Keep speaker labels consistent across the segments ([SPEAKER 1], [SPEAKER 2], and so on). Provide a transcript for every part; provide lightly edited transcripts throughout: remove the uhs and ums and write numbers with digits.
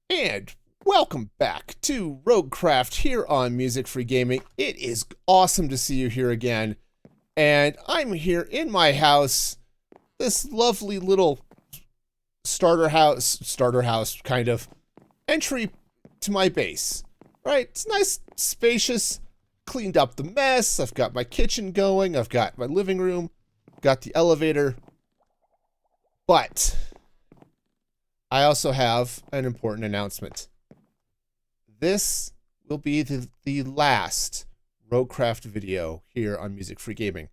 [SPEAKER 1] And welcome back to Roguecraft here on Musicfreegaming. It is awesome to see you here again. And I'm here in my house, this lovely little starter house kind of entry to my base. Right? It's nice, spacious, cleaned up the mess. I've got my kitchen going. I've got my living room, got the elevator. But I also have an important announcement. This will be the last Roguecraft video here on Musicfreegaming.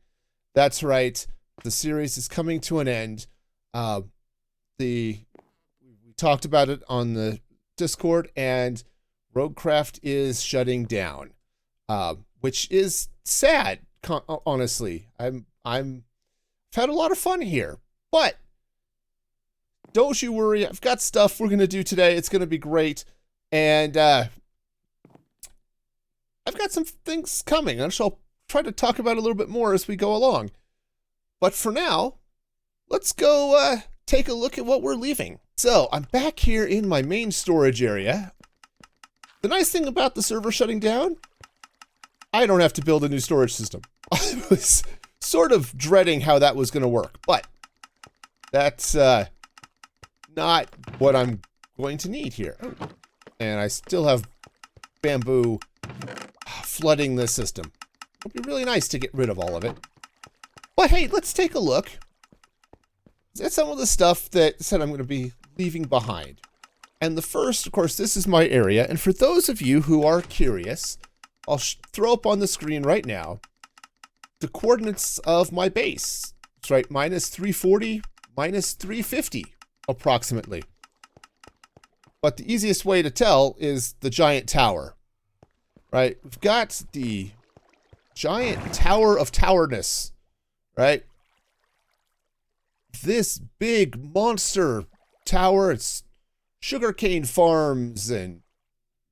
[SPEAKER 1] That's right. The series is coming to an end. We talked about it on the Discord, and Roguecraft is shutting down, which is sad. Honestly, I've had a lot of fun here, but don't you worry. I've got stuff we're gonna do today. It's gonna be great, and I've got some things coming. I'll try to talk about it a little bit more as we go along. But for now, let's go take a look at what we're leaving. So I'm back here in my main storage area. The nice thing about the server shutting down, I don't have to build a new storage system. I was sort of dreading how that was going to work, but that's not what I'm going to need here. And I still have bamboo flooding the system. It'll be really nice to get rid of all of it. But hey, let's take a look at some of the stuff that I'm going to be leaving behind. And the first, of course, this is my area. And for those of you who are curious, I'll throw up on the screen right now the coordinates of my base. That's right, minus 340, minus 350, approximately. But the easiest way to tell is the giant tower. Right? We've got the giant tower of towerness. Right? This big monster tower. It's sugarcane farms and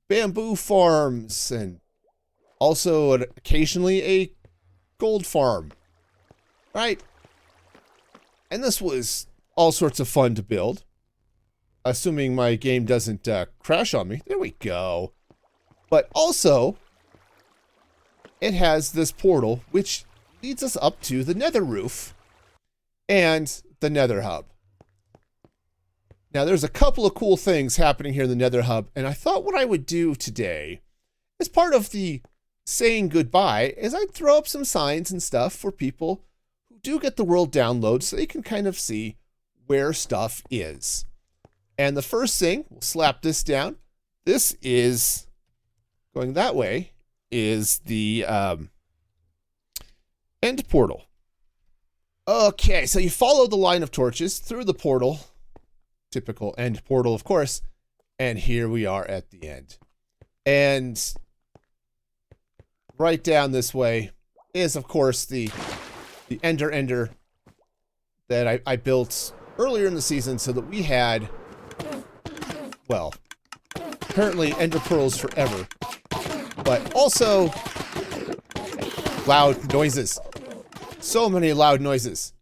[SPEAKER 1] bamboo farms and also occasionally a gold farm. Right? And this was all sorts of fun to build. Assuming my game doesn't crash on me. There we go. But also, it has this portal, which leads us up to the Nether roof and the Nether hub. Now, there's a couple of cool things happening here in the Nether hub, and I thought what I would do today, as part of the saying goodbye, is I'd throw up some signs and stuff for people who do get the world download so they can kind of see where stuff is. And the first thing, we'll slap this down. This is going that way, is the end portal. Okay, so you follow the line of torches through the portal. Typical end portal, of course. And here we are at the end. And right down this way is, of course, the ender that I built earlier in the season so that we had, well, apparently ender pearls forever. But also loud noises. So many loud noises.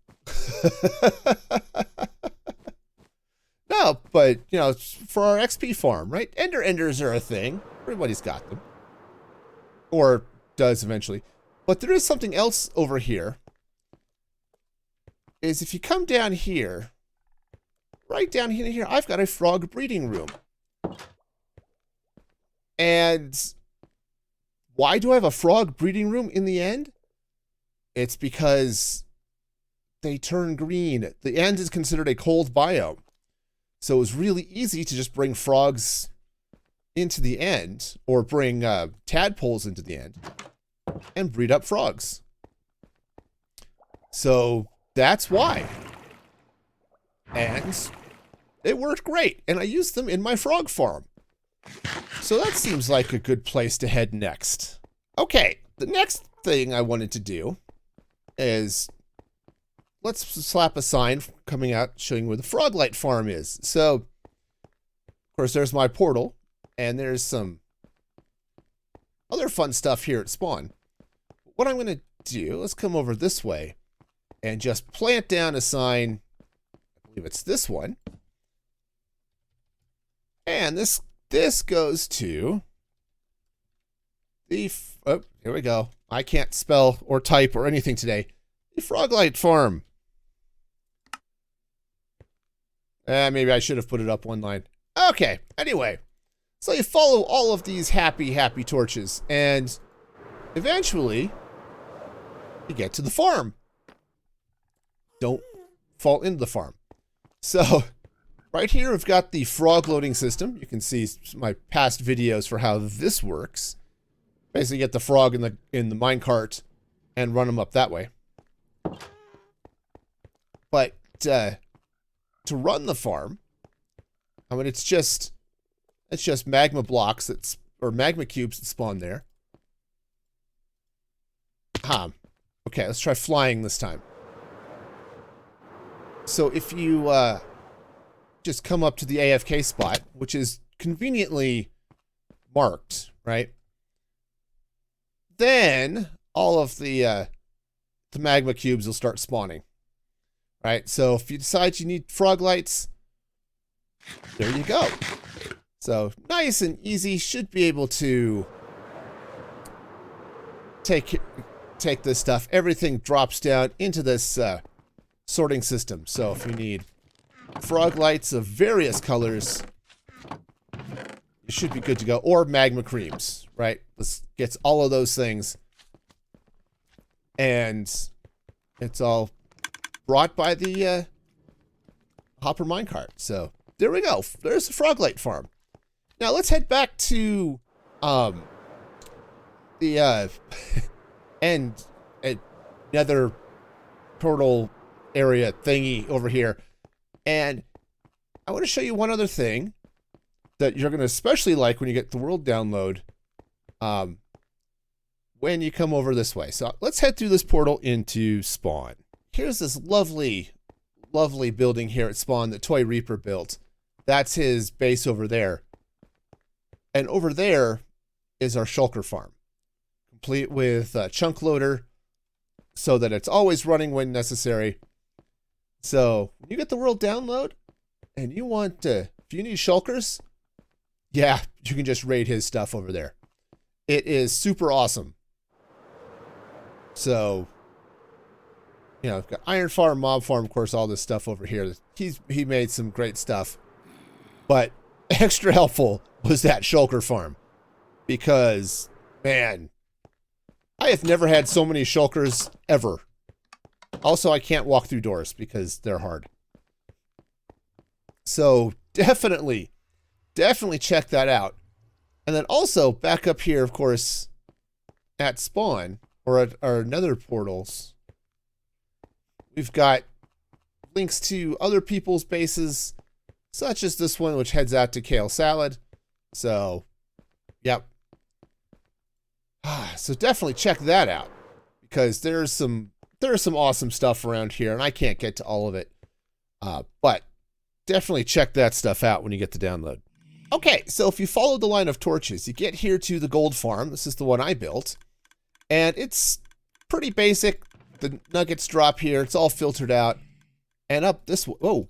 [SPEAKER 1] No, but, you know, for our XP farm, right? Enders are a thing. Everybody's got them. Or does eventually. But there is something else over here. Is if you come down here, right down here, I've got a frog breeding room. And why do I have a frog breeding room in the end? It's because they turn green. The end is considered a cold biome. So it was really easy to just bring frogs into the end, or bring tadpoles into the end, and breed up frogs. So that's why. And it worked great. And I used them in my frog farm. So that seems like a good place to head next. Okay, the next thing I wanted to do is, let's slap a sign coming out showing where the Froglight farm is. So, of course, there's my portal, and there's some other fun stuff here at spawn. What I'm going to do, let's come over this way and just plant down a sign. I believe it's this one. And this this goes to the, oh, here we go. I can't spell or type or anything today. The Froglight Farm. Maybe I should have put it up one line. Okay, anyway. So you follow all of these happy torches, and eventually you get to the farm. Don't fall into the farm. So right here we've got the frog loading system. You can see my past videos for how this works. Basically get the frog in the minecart and run them up that way. But to run the farm, I mean it's just magma blocks or magma cubes that spawn there. Okay, let's try flying this time. So if you just come up to the AFK spot, which is conveniently marked, right? Then all of the magma cubes will start spawning, right? So if you decide you need frog lights, there you go. So nice and easy. Should be able to take this stuff. Everything drops down into this sorting system. So if you need frog lights of various colors, you should be good to go. Or magma creams, right? This gets all of those things. And it's all brought by the hopper minecart. So there we go. There's the Froglight Farm. Now let's head back to the Nether portal area thingy over here. And I want to show you one other thing that you're going to especially like when you get the world download when you come over this way. So let's head through this portal into spawn. Here's this lovely building here at spawn that Toy Reaper built. That's his base over there. And over there is our shulker farm, complete with a chunk loader so that it's always running when necessary. So when you get the world download and you want to, if you need shulkers, yeah, you can just raid his stuff over there. It is super awesome. So, you know, got iron farm, mob farm, of course, all this stuff over here. He made some great stuff, but extra helpful was that shulker farm because, man, I have never had so many shulkers ever. Also, I can't walk through doors because they're hard. So definitely check that out. And then also back up here, of course, at spawn or at our nether portals, we've got links to other people's bases, such as this one, which heads out to Kahlesalad. So, yep. So definitely check that out because there's some awesome stuff around here, and I can't get to all of it. But definitely check that stuff out when you get the download. Okay, so if you follow the line of torches, you get here to the gold farm. This is the one I built. And it's pretty basic. The nuggets drop here. It's all filtered out. And up this way. Oh.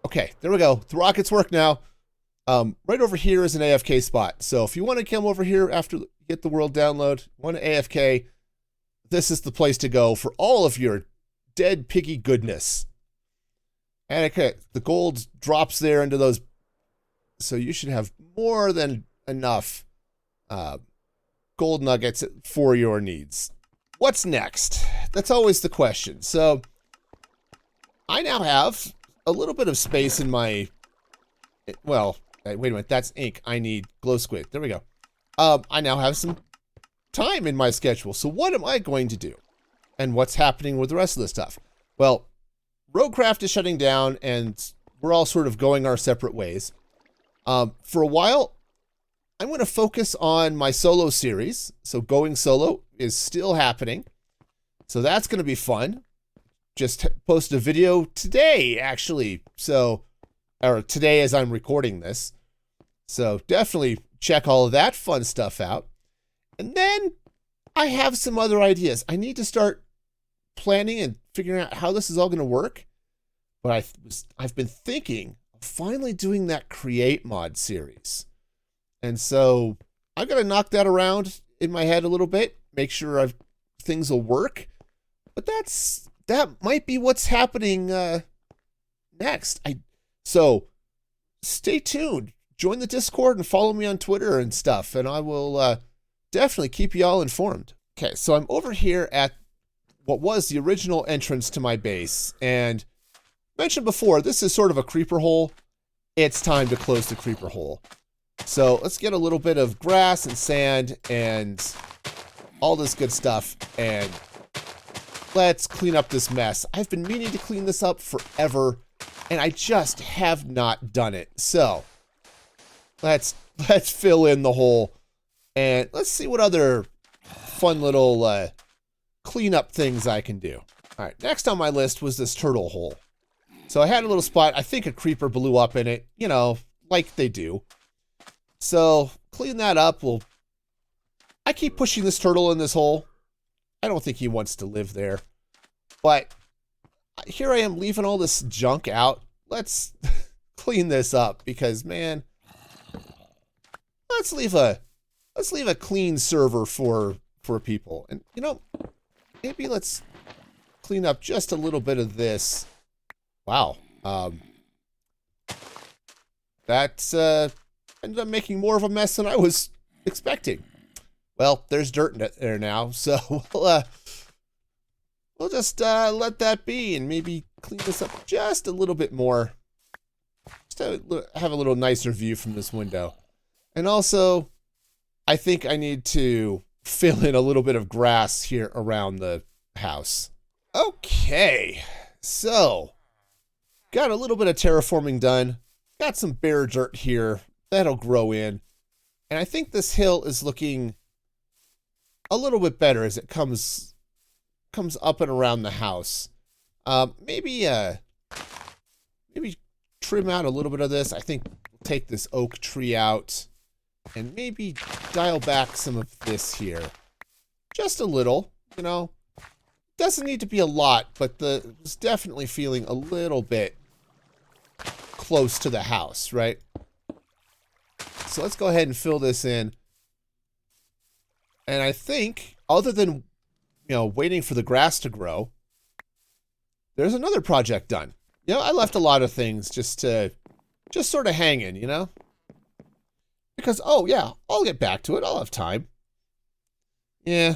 [SPEAKER 1] Okay, there we go. The rockets work now. Right over here is an AFK spot. So if you want to come over here after you get the world download, want to AFK, this is the place to go for all of your dead piggy goodness. And okay, the gold drops there into those. So you should have more than enough gold nuggets for your needs. What's next? That's always the question. So I now have a little bit of space in my, well, wait a minute, that's ink. I need glow squid. There we go. I now have some time in my schedule. So what am I going to do? And what's happening with the rest of the stuff? Well, Roguecraft is shutting down and we're all sort of going our separate ways. For a while, I'm going to focus on my solo series. So going solo is still happening. So that's going to be fun. Just posted a video today, actually. So, or today as I'm recording this. So definitely check all of that fun stuff out. And then I have some other ideas. I need to start planning and figuring out how this is all going to work. But I've been thinking finally doing that create mod series. And so I'm going to knock that around in my head a little bit, make sure things will work. But that might be what's happening next. So stay tuned. Join the Discord and follow me on Twitter and stuff, and I will definitely keep you all informed. Okay, so I'm over here at what was the original entrance to my base, and mentioned before, this is sort of a creeper hole. It's time to close the creeper hole. So let's get a little bit of grass and sand and all this good stuff, and let's clean up this mess. I've been meaning to clean this up forever, and I just have not done it. So let's fill in the hole, and let's see what other fun little cleanup things I can do. All right, next on my list was this turtle hole. So I had a little spot. I think a creeper blew up in it, you know, like they do. So clean that up. I keep pushing this turtle in this hole. I don't think he wants to live there. But here I am leaving all this junk out. Let's clean this up because, man, let's leave a clean server for people. And you know, maybe let's clean up just a little bit of this. Wow. That's ended up making more of a mess than I was expecting. Well, there's dirt in there now, so we'll just let that be and maybe clean this up just a little bit more. Just to have a little nicer view from this window. And also, I think I need to fill in a little bit of grass here around the house. Okay, so got a little bit of terraforming done. Got some bare dirt here. That'll grow in. And I think this hill is looking a little bit better as it comes up and around the house. Maybe trim out a little bit of this. I think we'll take this oak tree out and maybe dial back some of this here. Just a little, you know. Doesn't need to be a lot, but it's definitely feeling a little bit close to the house, right? So let's go ahead and fill this in. And I think, other than, you know, waiting for the grass to grow, there's another project done. You know, I left a lot of things just sort of hanging, you know? Because, oh yeah, I'll get back to it. I'll have time. Yeah.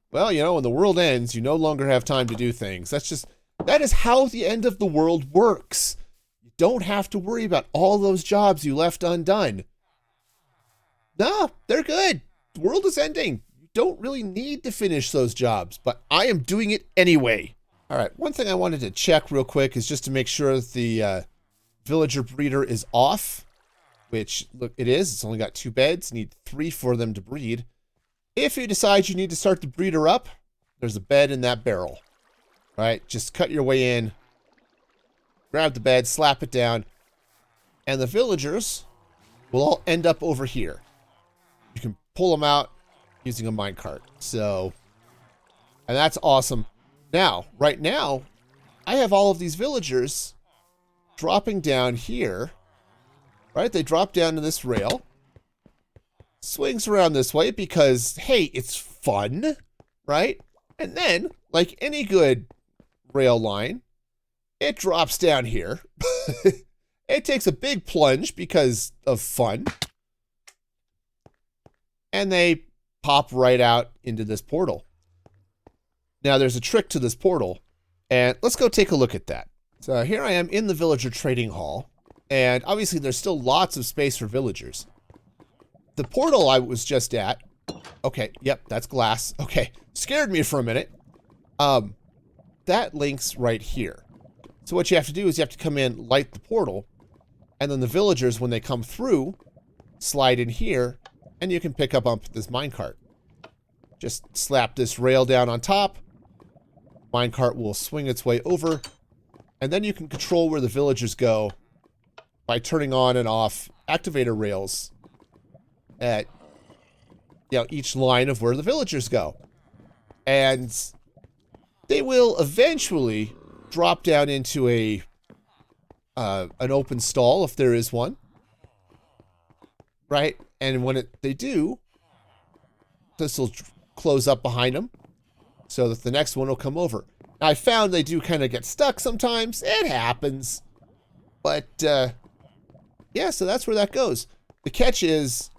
[SPEAKER 1] Well, you know, when the world ends, you no longer have time to do things. That is how the end of the world works. You don't have to worry about all those jobs you left undone. No, they're good. The world is ending. You don't really need to finish those jobs, but I am doing it anyway. All right, one thing I wanted to check real quick is just to make sure that the villager breeder is off, which, look, it is. It's only got 2 beds. Need 3 for them to breed. If you decide you need to start the breeder up, there's a bed in that barrel. All right, just cut your way in, grab the bed, slap it down, and the villagers will all end up over here. You can pull them out using a minecart. So, and that's awesome. Now, right now, I have all of these villagers dropping down here. Right, they drop down to this rail. Swings around this way because, hey, it's fun, right? And then, like any good rail line, it drops down here. It takes a big plunge because of fun. And they pop right out into this portal. Now, there's a trick to this portal, and let's go take a look at that. So here I am in the villager trading hall, and obviously there's still lots of space for villagers. The portal I was just at, okay, yep, that's glass. Okay, scared me for a minute. That links right here. So what you have to do is you have to come in, light the portal, and then the villagers, when they come through, slide in here, and you can pick up this minecart. Just slap this rail down on top. Minecart will swing its way over, and then you can control where the villagers go by turning on and off activator rails at, you know, each line of where the villagers go. And they will eventually drop down into a an open stall if there is one, right? And when they do, this will close up behind them so that the next one will come over. Now, I found they do kind of get stuck sometimes. It happens. But, yeah, so that's where that goes. The catch is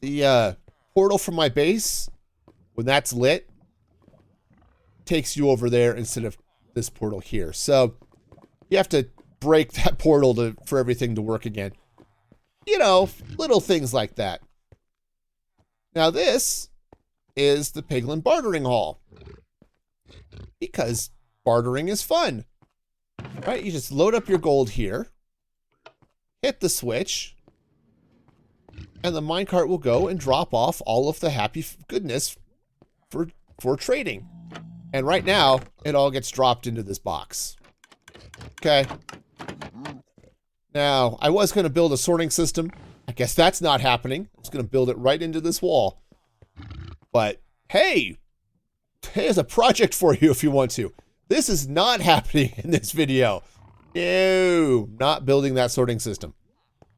[SPEAKER 1] the portal from my base, when that's lit, takes you over there instead of this portal here. So you have to break that portal for everything to work again. You know, little things like that. Now this is the Piglin Bartering Hall. Because bartering is fun. Right? You just load up your gold here. Hit the switch. And the minecart will go and drop off all of the happy goodness for trading. And right now, it all gets dropped into this box. Okay. Now, I was going to build a sorting system. I guess that's not happening. I'm just going to build it right into this wall. But, hey, here's a project for you if you want to. This is not happening in this video. No, not building that sorting system.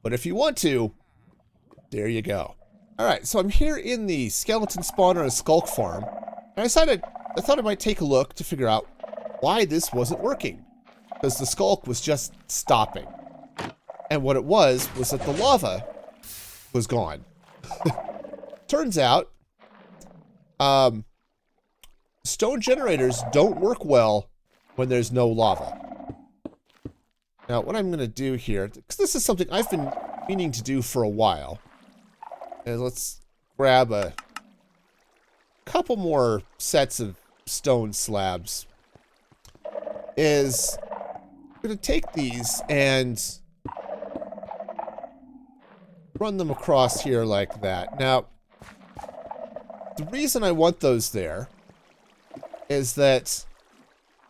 [SPEAKER 1] But if you want to, there you go. All right, so I'm here in the skeleton spawner and sculk farm. And I thought I might take a look to figure out why this wasn't working. Because the sculk was just stopping. And what it was that the lava was gone. Turns out, stone generators don't work well when there's no lava. Now, what I'm going to do here, because this is something I've been meaning to do for a while, is let's grab a couple more sets of stone slabs. I'm going to take these and run them across here like that. Now, the reason I want those there is that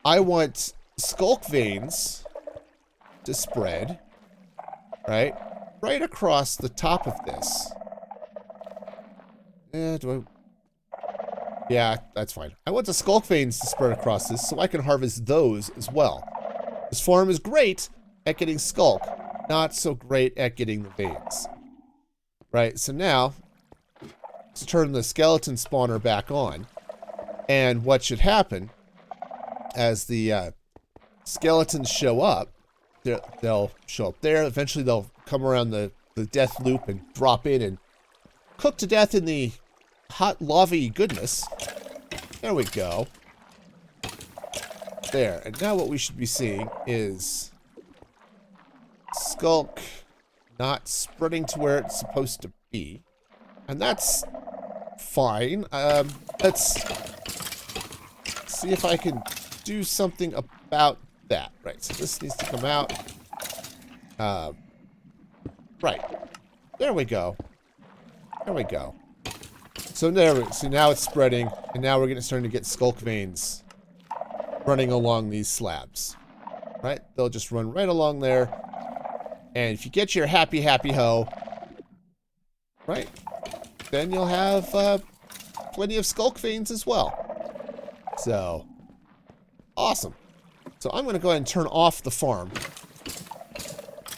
[SPEAKER 1] I want sculk veins to spread, right across the top of this. Yeah, that's fine. I want the sculk veins to spread across this so I can harvest those as well. This farm is great at getting sculk, not so great at getting the veins. Right, so now, let's turn the skeleton spawner back on. And what should happen, as the skeletons show up, they'll show up there. Eventually they'll come around the death loop and drop in and cook to death in the hot lava-y goodness. There we go. There, and now what we should be seeing is sculk not spreading to where it's supposed to be. And that's fine. Let's see if I can do something about that. Right, so this needs to come out. Right. There we go. There we go. So now it's spreading, and now we're starting to get sculk veins running along these slabs. Right? They'll just run right along there. And if you get your happy hoe, right, then you'll have plenty of sculk veins as well. So, awesome. So I'm going to go ahead and turn off the farm.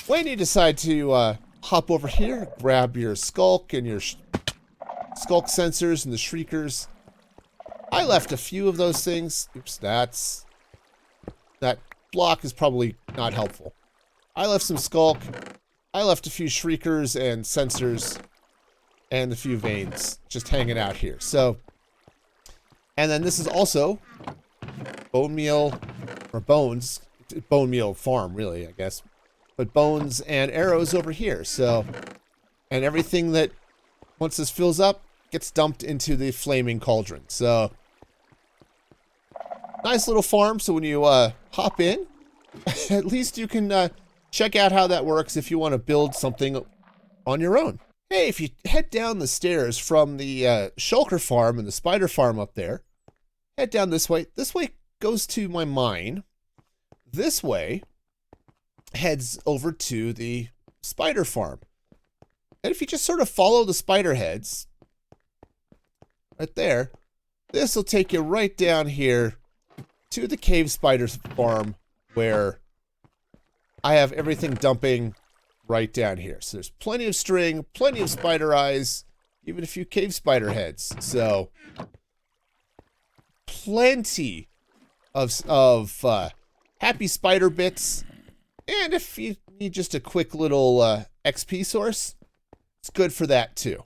[SPEAKER 1] When you decide to hop over here, grab your sculk and your sculk sensors and the shriekers. I left a few of those things. Oops, that block is probably not helpful. I left some sculk. I left a few shriekers and sensors and a few veins just hanging out here. So, and then this is also bone meal, or bones, bone meal farm really, I guess. But bones and arrows over here. So, and everything that, once this fills up, gets dumped into the flaming cauldron. So, nice little farm. So when you hop in, at least you can check out how that works if you want to build something on your own. Hey, if you head down the stairs from the shulker farm and the spider farm up there, head down this way. This way goes to my mine. This way heads over to the spider farm. And if you just sort of follow the spider heads, right there, this will take you right down here to the cave spider farm where I have everything dumping right down here. So there's plenty of string, plenty of spider eyes, even a few cave spider heads. So plenty of happy spider bits. And if you need just a quick little XP source, it's good for that too.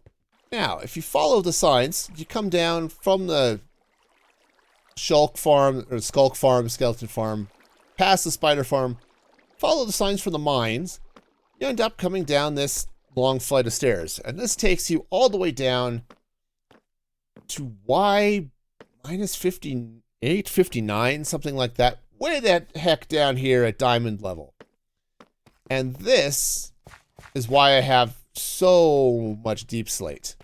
[SPEAKER 1] Now, if you follow the signs, you come down from the shulk farm, or sculk farm, skeleton farm, past the spider farm, follow the signs from the mines, you end up coming down this long flight of stairs. And this takes you all the way down to Y minus 58, 59, something like that. Way that heck down here at diamond level. And this is why I have so much deep slate.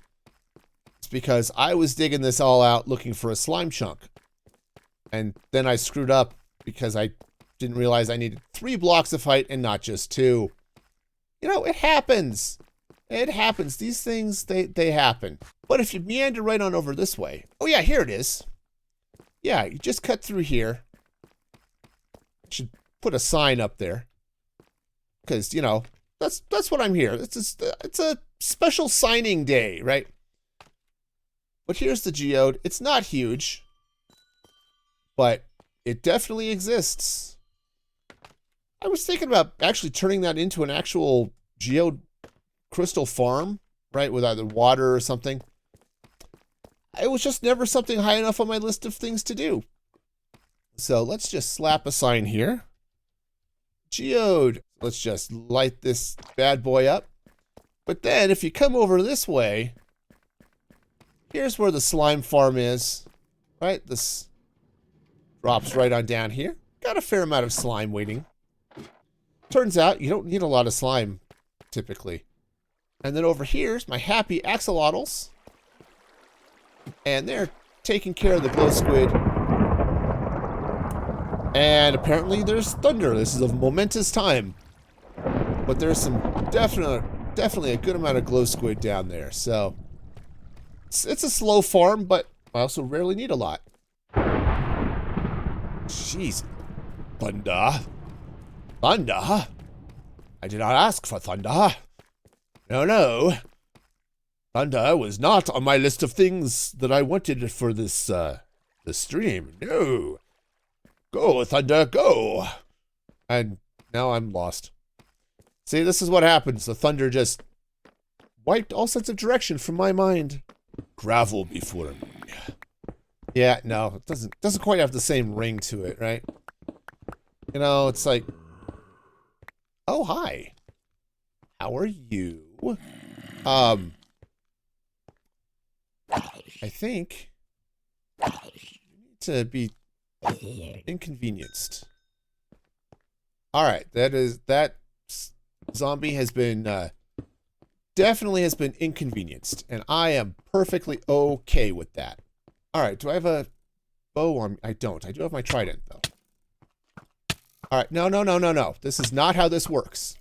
[SPEAKER 1] It's because I was digging this all out looking for a slime chunk. And then I screwed up because I didn't realize I needed 3 blocks of height and not just 2. You know, it happens. It happens. These things, they happen. But if you meander right on over this way. Oh yeah, here it is. Yeah, you just cut through here. Should put a sign up there. Because, you know, that's what I'm here. It's a special signing day, right? But here's the geode. It's not huge. But it definitely exists. I was thinking about actually turning that into an actual geode crystal farm, right? With either water or something. It was just never something high enough on my list of things to do. So let's just slap a sign here. Geode. Let's just light this bad boy up. But then if you come over this way, here's where the slime farm is, right? This drops right on down here. Got a fair amount of slime waiting. Turns out you don't need a lot of slime typically. And then over here's my happy axolotls. And they're taking care of the glow squid. And apparently there's thunder. This is a momentous time. But there's some definitely a good amount of glow squid down there. So it's a slow farm, but I also rarely need a lot. Jeez. Thunder. Thunder? I did not ask for thunder. No. Thunder was not on my list of things that I wanted for this stream. No. Go, Thunder, go. And now I'm lost. See, this is what happens. The thunder just wiped all sense of direction from my mind. Gravel before me. Yeah, no, it doesn't quite have the same ring to it, right? You know, it's like, oh, hi. How are you? I think you need to be inconvenienced. All right, that zombie has been definitely has been inconvenienced, and I am perfectly okay with that. All right, do I have a bow on me? I don't. I do have my trident though. All right, no. This is not how this works.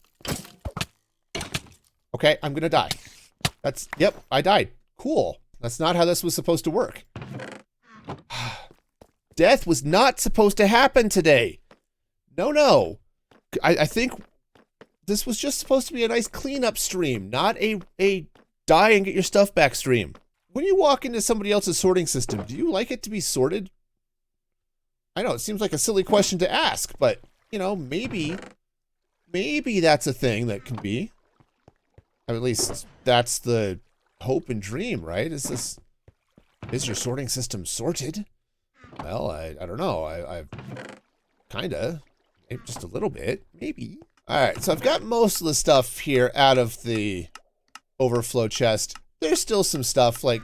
[SPEAKER 1] Okay, I'm gonna die. Yep, I died. Cool. That's not how this was supposed to work. Death was not supposed to happen today. No. I think this was just supposed to be a nice cleanup stream, not a die and get your stuff back stream. When you walk into somebody else's sorting system, do you like it to be sorted? I know, it seems like a silly question to ask, but, you know, maybe that's a thing that can be. At least that's the hope and dream, right? Is your sorting system sorted? Well, I don't know. I've kinda, maybe just a little bit, maybe. All right, so I've got most of the stuff here out of the overflow chest. There's still some stuff like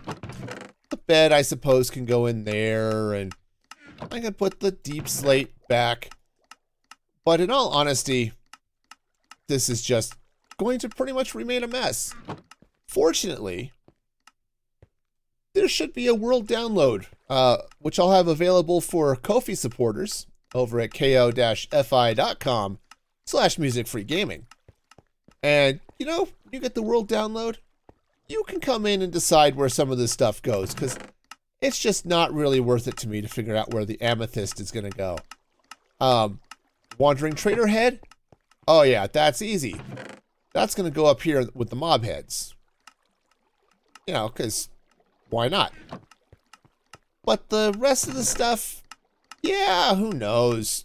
[SPEAKER 1] the bed, I suppose, can go in there, and I can put the deep slate back. But in all honesty, this is just going to pretty much remain a mess. Fortunately, there should be a world download, which I'll have available for Ko-fi supporters over at ko-fi.com/musicfreegaming. And, you know, you get the world download, you can come in and decide where some of this stuff goes, because it's just not really worth it to me to figure out where the amethyst is going to go. Wandering Trader Head, Oh yeah, that's easy. That's going to go up here with the mob heads. You know, because why not? But the rest of the stuff, yeah, who knows?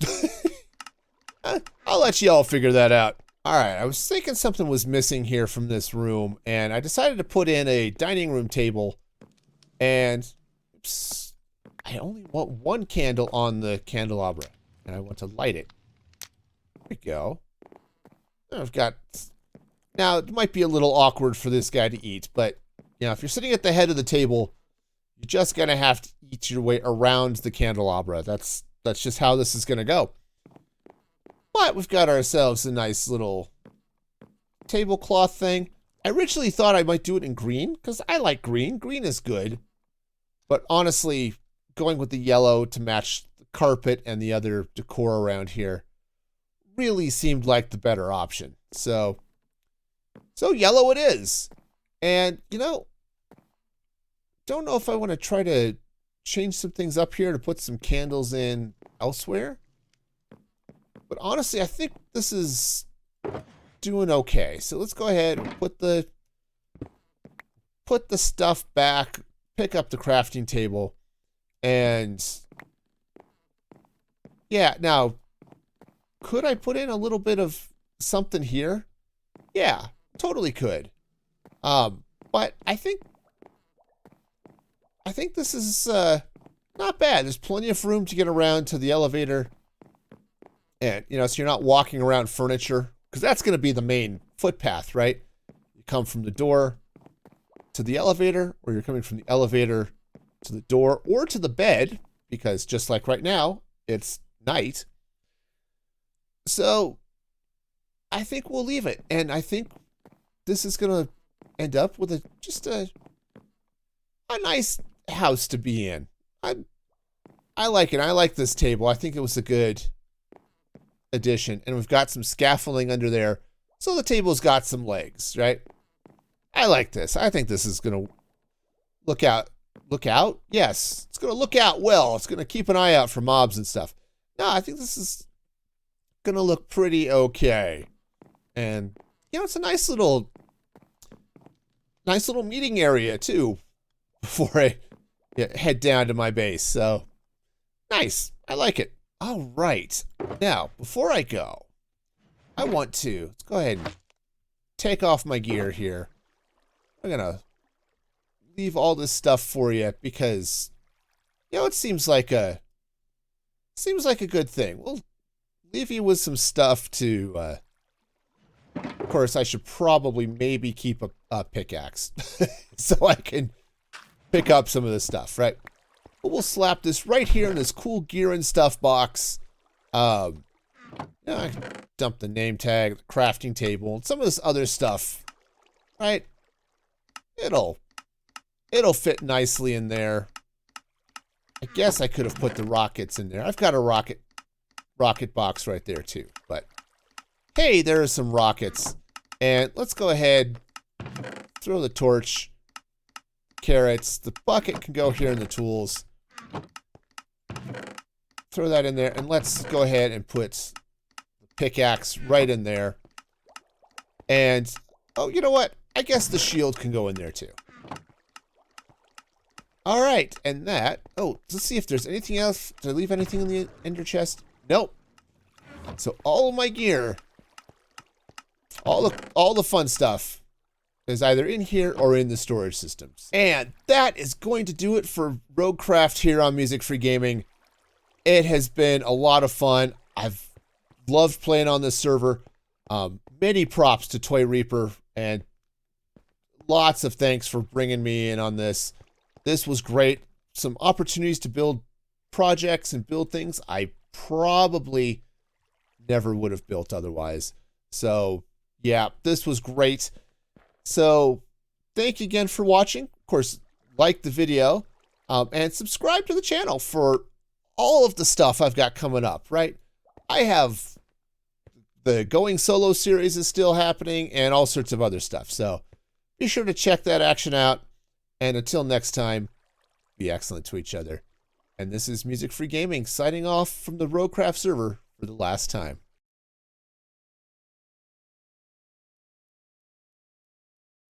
[SPEAKER 1] I'll let y'all figure that out. All right, I was thinking something was missing here from this room, and I decided to put in a dining room table, and oops, I only want one candle on the candelabra, and I want to light it. There we go. I've got... Now, it might be a little awkward for this guy to eat, but, you know, if you're sitting at the head of the table, you're just going to have to eat your way around the candelabra. That's just how this is going to go. But we've got ourselves a nice little tablecloth thing. I originally thought I might do it in green, because I like green. Green is good. But honestly, going with the yellow to match the carpet and the other decor around here really seemed like the better option. So yellow it is. And, you know, don't know if I want to try to change some things up here to put some candles in elsewhere. But honestly, I think this is doing okay. So let's go ahead and put the stuff back, pick up the crafting table, and yeah, now could I put in a little bit of something here? Yeah, totally could. But I think this is not bad. There's plenty of room to get around to the elevator. And, you know, so you're not walking around furniture, because that's going to be the main footpath, right? You come from the door to the elevator, or you're coming from the elevator to the door or to the bed, because just like right now, it's night. So I think we'll leave it. And I think this is going to end up with just a nice house to be in. I like it. I like this table. I think it was a good addition, and we've got some scaffolding under there, so the table's got some legs, right? I like this. I think this is gonna look out. Yes, it's gonna look out well. It's gonna keep an eye out for mobs and stuff. No, I think this is gonna look pretty okay. And you know, it's a nice little meeting area too before I head down to my base. So nice. I like it. All right. Now, before I go, I want to let's go ahead and take off my gear here. I'm gonna leave all this stuff for you because, you know, it seems like a good thing. We'll leave you with some stuff to. Of course, I should probably maybe keep a pickaxe so I can pick up some of this stuff, right? We'll slap this right here in this cool gear and stuff box. I dump the name tag, the crafting table, and some of this other stuff, right? It'll fit nicely in there. I guess I could have put the rockets in there. I've got a rocket box right there too. But hey, there are some rockets. And let's go ahead, throw the torch, carrots. The bucket can go here in the tools. Throw that in there, and let's go ahead and put the pickaxe right in there. And, oh, you know what? I guess the shield can go in there too. All right, and that, oh, let's see if there's anything else. Did I leave anything in the ender chest? Nope. So all of my gear, all the fun stuff is either in here or in the storage systems. And that is going to do it for Roguecraft here on Musicfreegaming. It has been a lot of fun. I've loved playing on this server. Many props to Toy Reaper, and lots of thanks for bringing me in on this. This was great. Some opportunities to build projects and build things I probably never would have built otherwise. So yeah, this was great. So thank you again for watching. Of course, like the video and subscribe to the channel for all of the stuff I've got coming up, right? I have the Going Solo series is still happening and all sorts of other stuff. So be sure to check that action out. And until next time, be excellent to each other. And this is Musicfreegaming signing off from the Roguecraft server for the last time.